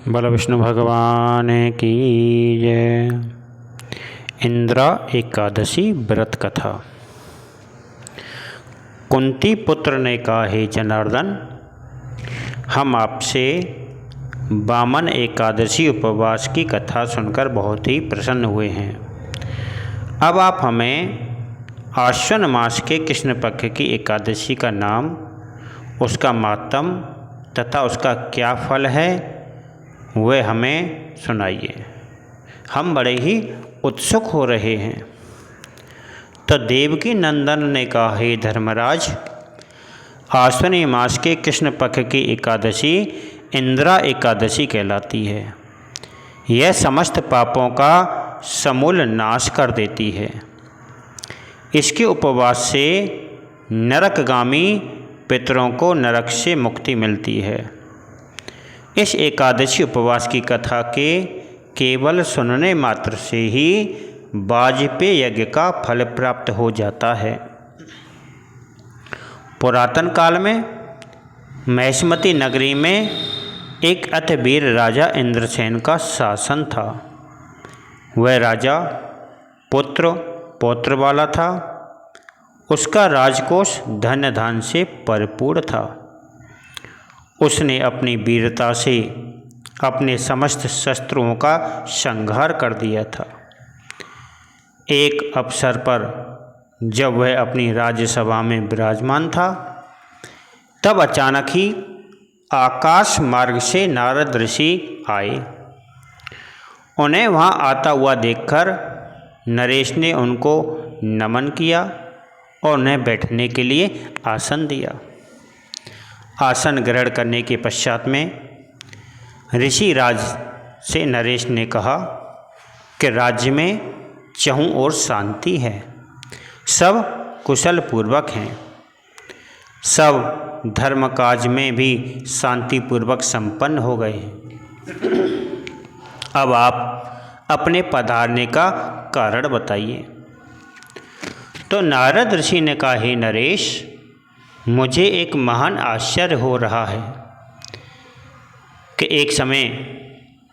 बोलो विष्णु भगवान की जय। इंद्रा एकादशी व्रत कथा। कुंती पुत्र ने कहा, हे जनार्दन, हम आपसे वामन एकादशी उपवास की कथा सुनकर बहुत ही प्रसन्न हुए हैं। अब आप हमें आश्विन मास के कृष्ण पक्ष की एकादशी का नाम, उसका मातम तथा उसका क्या फल है वह हमें सुनाइए। हम बड़े ही उत्सुक हो रहे हैं। तो देवकी नंदन ने कहा, हे धर्मराज, आश्विनी मास के कृष्ण पक्ष की एकादशी इंद्रा एकादशी कहलाती है। यह समस्त पापों का समूल नाश कर देती है। इसके उपवास से नरकगामी पितरों को नरक से मुक्ति मिलती है। इस एकादशी उपवास की कथा के केवल सुनने मात्र से ही वाजपेय यज्ञ का फल प्राप्त हो जाता है। पुरातन काल में महिष्मती नगरी में एक अति वीर राजा इंद्रसेन का शासन था। वह राजा पुत्र पौत्र वाला था। उसका राजकोष धन धान से भरपूर था। उसने अपनी वीरता से अपने समस्त शत्रुओं का संहार कर दिया था। एक अवसर पर जब वह अपनी राज्यसभा में विराजमान था, तब अचानक ही आकाश मार्ग से नारद ऋषि आए। उन्हें वहाँ आता हुआ देखकर नरेश ने उनको नमन किया और उन्हें बैठने के लिए आसन दिया। आसन ग्रहण करने के पश्चात में ऋषि राज से नरेश ने कहा कि राज्य में चहुं ओर शांति है, सब कुशल पूर्वक हैं, सब धर्म काज में भी शांतिपूर्वक संपन्न हो गए हैं। अब आप अपने पधारने का कारण बताइए। तो नारद ऋषि ने कहा, हे नरेश, मुझे एक महान आश्चर्य हो रहा है कि एक समय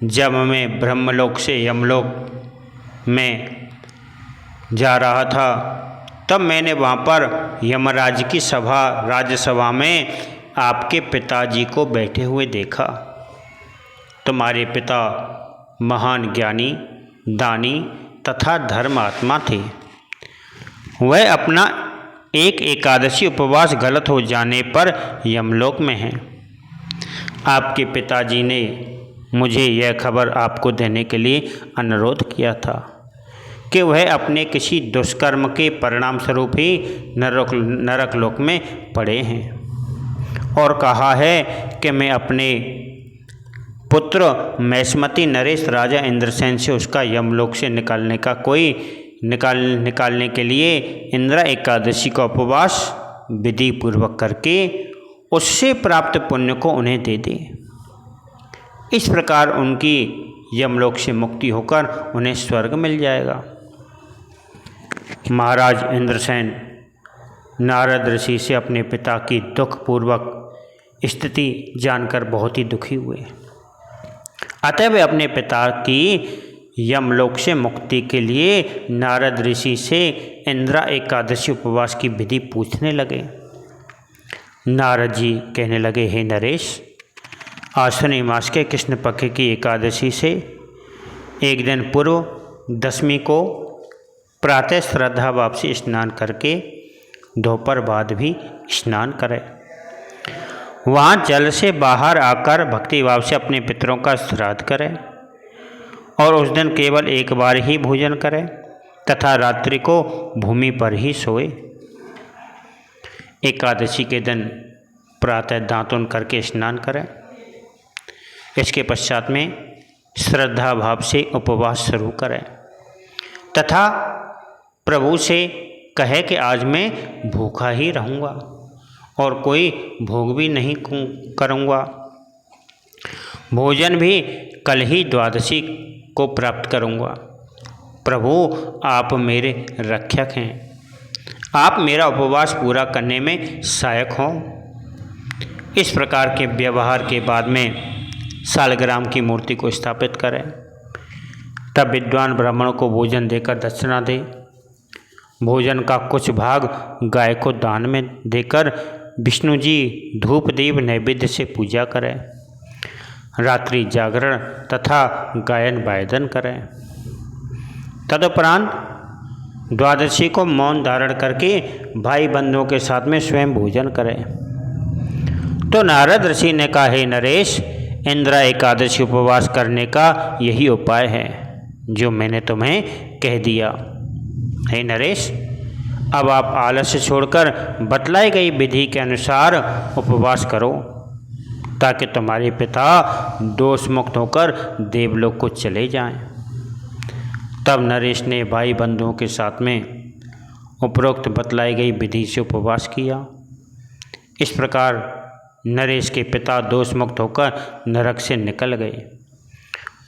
जब मैं ब्रह्मलोक से यमलोक में जा रहा था, तब मैंने वहाँ पर यमराज की राज्यसभा में आपके पिताजी को बैठे हुए देखा। तुम्हारे पिता महान ज्ञानी, दानी तथा धर्मात्मा थे। वह अपना एक एकादशी उपवास गलत हो जाने पर यमलोक में हैं। आपके पिताजी ने मुझे यह खबर आपको देने के लिए अनुरोध किया था कि वह अपने किसी दुष्कर्म के परिणाम स्वरूप ही नरक लोक में पड़े हैं, और कहा है कि मैं अपने पुत्र महिष्मती नरेश राजा इंद्रसेन से उसका यमलोक से निकालने के लिए इंद्रा एकादशी का उपवास विधि पूर्वक करके उससे प्राप्त पुण्य को उन्हें दे दे। इस प्रकार उनकी यमलोक से मुक्ति होकर उन्हें स्वर्ग मिल जाएगा। महाराज इंद्रसेन नारद ऋषि से अपने पिता की दुखपूर्वक स्थिति जानकर बहुत ही दुखी हुए। अतः वे अपने पिता की यमलोक से मुक्ति के लिए नारद ऋषि से इंद्रा एकादशी उपवास की विधि पूछने लगे। नारद जी कहने लगे, हे नरेश, आश्विनी मास के कृष्ण पक्ष की एकादशी से एक दिन पूर्व दशमी को प्रातः श्रद्धा भाव से स्नान करके दोपहर बाद भी स्नान करें। वहाँ जल से बाहर आकर भक्ति भाव से अपने पितरों का श्राद्ध करें और उस दिन केवल एक बार ही भोजन करें तथा रात्रि को भूमि पर ही सोए। एकादशी के दिन प्रातः दांतुन करके स्नान करें। इसके पश्चात में श्रद्धा भाव से उपवास शुरू करें तथा प्रभु से कहे कि आज मैं भूखा ही रहूँगा और कोई भोग भी नहीं करूँगा। भोजन भी कल ही द्वादशी को प्राप्त करूँगा। प्रभु, आप मेरे रक्षक हैं, आप मेरा उपवास पूरा करने में सहायक हों। इस प्रकार के व्यवहार के बाद में शालग्राम की मूर्ति को स्थापित करें। तब विद्वान ब्राह्मण को भोजन देकर दक्षिणा दे। भोजन का कुछ भाग गाय को दान में देकर विष्णु जी धूप दीप नैवेद्य से पूजा करें। रात्रि जागरण तथा गायन वायदन करें। तदुपरांत द्वादशी को मौन धारण करके भाई बंधुओं के साथ में स्वयं भोजन करें। तो नारद ऋषि ने कहा, हे नरेश, इंद्रा एकादशी उपवास करने का यही उपाय है जो मैंने तुम्हें कह दिया। हे नरेश, अब आप आलस्य छोड़कर बतलाई गई विधि के अनुसार उपवास करो ताकि तुम्हारे पिता दोष मुक्त होकर देवलोक को चले जाएं। तब नरेश ने भाई बंधुओं के साथ में उपरोक्त बतलाई गई विधि से उपवास किया। इस प्रकार नरेश के पिता दोष मुक्त होकर नरक से निकल गए।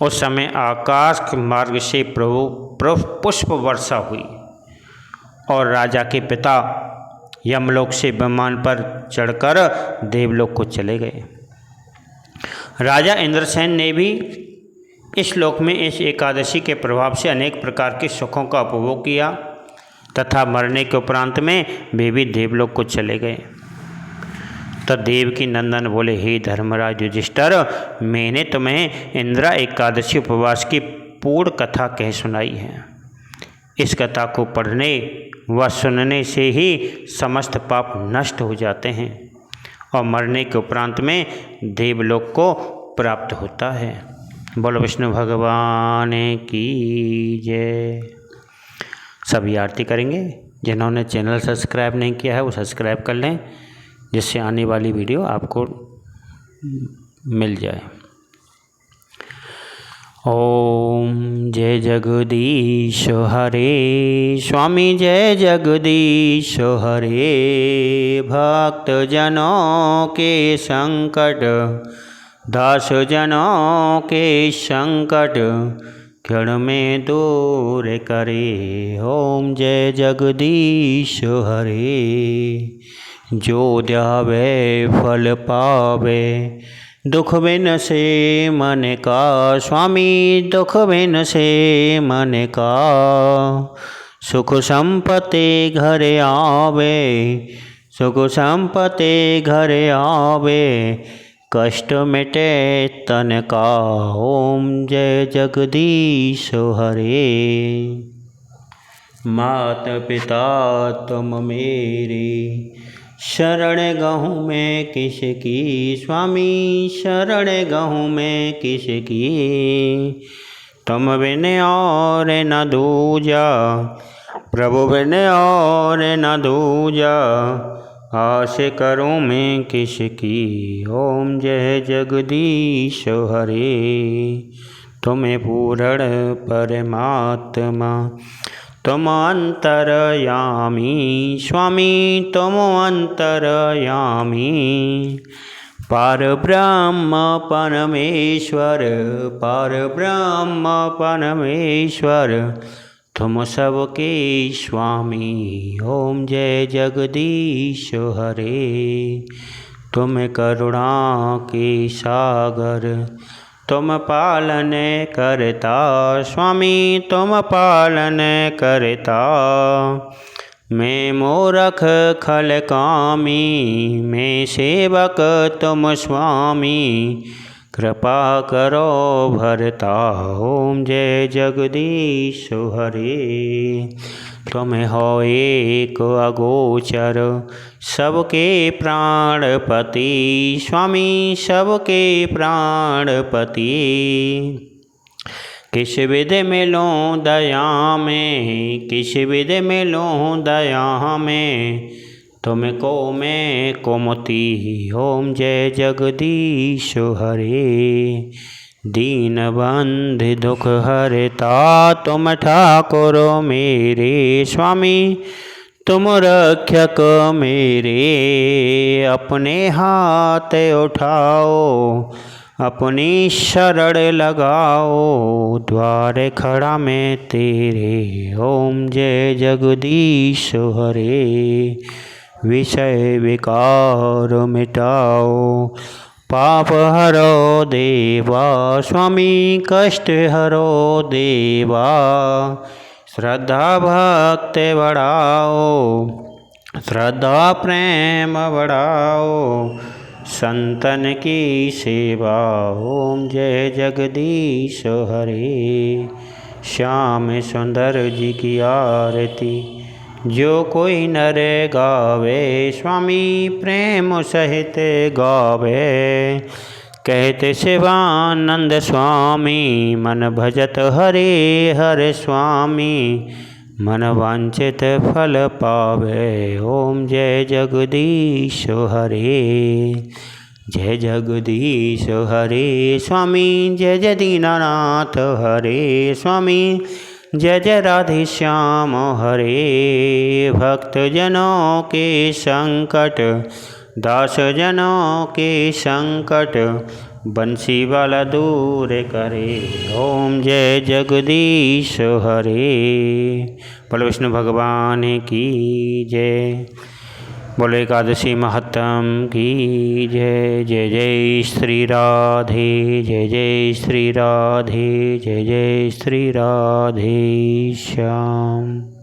उस समय आकाश के मार्ग से पुष्प वर्षा हुई और राजा के पिता यमलोक से विमान पर चढ़कर देवलोक को चले गए। राजा इंद्रसेन ने भी इस लोक में इस एकादशी के प्रभाव से अनेक प्रकार के सुखों का उपभोग किया तथा मरने के उपरांत में वे भी देवलोक को चले गए। तो देवकी नंदन बोले, हे धर्मराज युधिष्ठिर, मैंने तुम्हें इंद्रा एकादशी उपवास की पूर्ण कथा कह सुनाई है। इस कथा को पढ़ने व सुनने से ही समस्त पाप नष्ट हो जाते हैं और मरने के उपरांत में देवलोक को प्राप्त होता है। बोलो विष्णु भगवान की जय। सभी आरती करेंगे। जिन्होंने चैनल सब्सक्राइब नहीं किया है वो सब्सक्राइब कर लें, जिससे आने वाली वीडियो आपको मिल जाए। ओम जय जगदीश हरे, स्वामी जय जगदीश हरे। भक्त जनों के संकट, दास जनों के संकट, क्षण में दूर करे। ओम जय जगदीश हरे। जो ध्यावे फल पावे, दुख बिन से मन का। स्वामी दुख बिन से मन का, सुख संपत्ति घर आवे। सुख संपत्ति घर आवे, कष्ट मिटे तन का। ओम जय जगदीश हरे। मात पिता तुम मेरे, शरण गहूँ मैं किसकी। स्वामी शरण गहूँ मैं किसकी, तुम बिन और न दूजा। प्रभु बिन और न दूजा, आस करूँ मैं किसकी। ओम जय जगदीश हरे। तुम्हें पूर्ण परमात्मा, तुम अंतरयामी। स्वामी तुम अंतरयामी, पार ब्रह्म परमेश्वर। पार ब्रह्म परमेश्वर, तुम सबके स्वामी। ओम जय जगदीश हरे। तुम करुणा के सागर, तुम पालन करता। स्वामी तुम पालन करता, मैं मूरख खल कामी। मैं सेवक तुम स्वामी, कृपा करो भरता। ओम जय जगदीश हरे। तुम हो एक अगोचर, सबके प्राणपति। स्वामी सबके प्राणपति, किस विध मिलूं दया में। किस विध मिलूं दया में, तुमको मैं कुमति। ओम जय जगदीश हरे। दीन बंधु दुख हरता, तुम ठाकुर मेरे। स्वामी तुम रक्षक मेरे, अपने हाथ उठाओ, अपनी शरण लगाओ। द्वार खड़ा मैं तेरे। ओम जय जगदीश हरे। विषय विकार मिटाओ, पाप हरो देवा स्वामी कष्ट हरो देवा। श्रद्धा भक्ति बढ़ाओ श्रद्धा प्रेम बढ़ाओ संतन की सेवा। ओम जय जगदीश हरे। श्याम सुंदर जी की आरती जो कोई नर गावे स्वामी प्रेम सहित गावे। कहते शिवानंद स्वामी मन भजत हरे हरे स्वामी मन वांछित फल पावे। ओम जय जगदीश हरे। जय जगदीश हरे स्वामी जय जय दीनानाथ हरे स्वामी जय जय राधे श्याम हरे। भक्त जनों के संकट दास जनों के संकट बंसी वाला दूर करे। ओम जय जगदीश हरे। बोलो विष्णु भगवान की जय। बोलो एकादशी महत्तम की जय। जय जय श्री राधे जय जय श्री राधे जय जय श्री राधे श्याम।